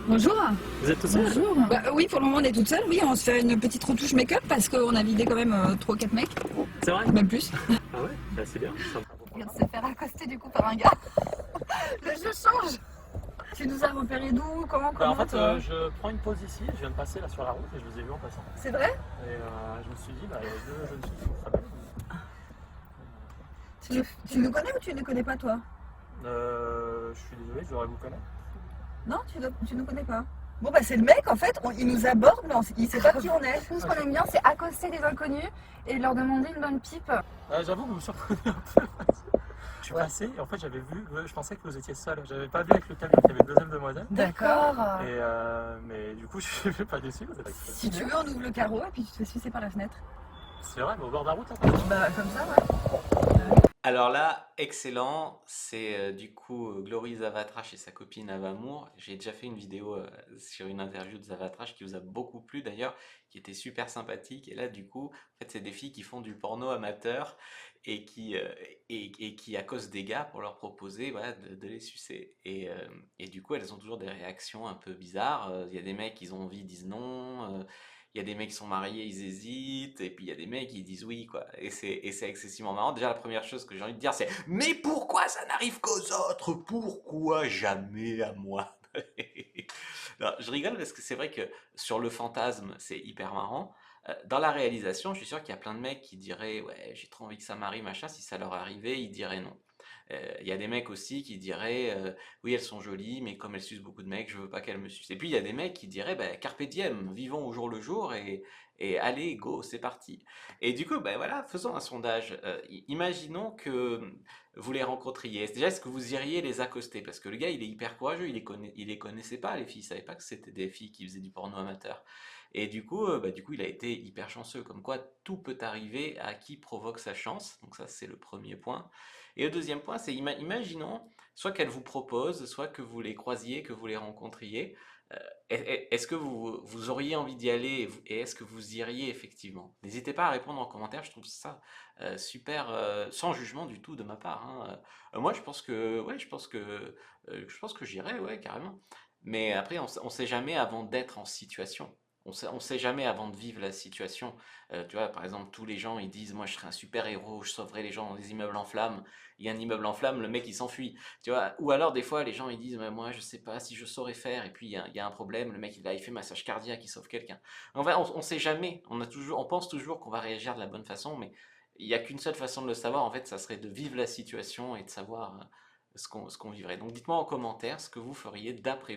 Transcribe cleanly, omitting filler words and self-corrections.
Bonjour. Vous êtes tout seul? Bonjour. Bah, oui, pour le moment on est toute seule. Oui, on se fait une petite retouche make-up parce qu'on a vidé quand même 3-4 mecs, C'est vrai? même plus. Ah ouais? Bah c'est bien. On vient de se faire accoster du coup par un gars. Le jeu change. Tu nous as repéré d'où? Comment? Bah, en Comment fait, toi? je prends une pause ici, je viens de passer là sur la route et je vous ai vu en passant. C'est vrai? Et je me suis dit, bah, il y a deux jeunes filles qui sont très belles. Tu nous connais ou tu ne connais pas toi? Je suis désolé, je devrais vous connaître. Non, tu nous connais pas. Bon bah c'est le mec en fait, il nous aborde mais il sait pas qui on est. Nous, ce qu'on aime bien, c'est accoster des inconnus et leur demander une bonne pipe. J'avoue que vous me surprenez un peu. Je suis passé et en fait j'avais vu, je pensais que vous étiez seul. J'avais pas vu avec le camion qu'il y avait une deuxième demoiselle. D'accord. Et mais du coup je suis pas déçu. Vous êtes Si tu veux on ouvre le carreau et puis tu te fais sucer par la fenêtre. C'est vrai, mais au bord de la route là. Bah comme ça ouais. Alors là, excellent, c'est du coup Glory Zavatrash et sa copine Avamour. J'ai déjà fait une vidéo sur une interview de Zavatrash qui vous a beaucoup plu d'ailleurs, qui était super sympathique. Et là, du coup, en fait, c'est des filles qui font du porno amateur et et qui accostent des gars pour leur proposer voilà, de les sucer. Et du coup, elles ont toujours des réactions un peu bizarres. Il y a des mecs, ils ont envie, ils disent non. Il y a des mecs qui sont mariés, ils hésitent, et puis il y a des mecs qui disent oui, quoi. Et c'est excessivement marrant. Déjà, la première chose que j'ai envie de dire, c'est mais pourquoi ça n'arrive qu'aux autres? Pourquoi jamais à moi? Non, je rigole parce que c'est vrai que sur le fantasme, c'est hyper marrant. Dans la réalisation, je suis sûr qu'il y a plein de mecs qui diraient ouais, j'ai trop envie que ça m'arrive, machin. Si ça leur arrivait, ils diraient non. Il y a des mecs aussi qui diraient oui, elles sont jolies, mais comme elles sucent beaucoup de mecs, je veux pas qu'elles me sucent. Et puis il y a des mecs qui diraient bah, carpe diem, vivons au jour le jour et allez, go, c'est parti. Et du coup, ben voilà, faisons un sondage. Imaginons que vous les rencontriez. Déjà, est-ce que vous iriez les accoster? Parce que le gars, il est hyper courageux, il les connaissait pas, les filles, il savait pas que c'était des filles qui faisaient du porno amateur. Et du coup, il a été hyper chanceux. Comme quoi, tout peut arriver à qui provoque sa chance. Donc ça, c'est le premier point. Et le deuxième point, c'est imaginons soit qu'elle vous propose, soit que vous les croisiez, que vous les rencontriez. Euh, Est-ce que vous auriez envie d'y aller et est-ce que vous iriez effectivement? N'hésitez pas à répondre en commentaire, je trouve ça super, sans jugement du tout de ma part, hein. Moi, je pense que, ouais, je pense que j'irais, ouais, carrément. Mais après, on sait jamais avant d'être en situation. On sait jamais avant de vivre la situation. Tu vois, par exemple, tous les gens ils disent, moi, je serais un super héros, je sauverai les gens dans des immeubles en flammes. Il y a un immeuble en flammes, le mec il s'enfuit. Tu vois, ou alors des fois les gens ils disent mais moi je sais pas si je saurais faire et puis il y a un problème, le mec il fait massage cardiaque, il sauve quelqu'un. En fait, on sait jamais, on pense toujours qu'on va réagir de la bonne façon, mais il n'y a qu'une seule façon de le savoir, en fait, ça serait de vivre la situation et de savoir ce qu'on vivrait. Donc dites-moi en commentaire ce que vous feriez d'après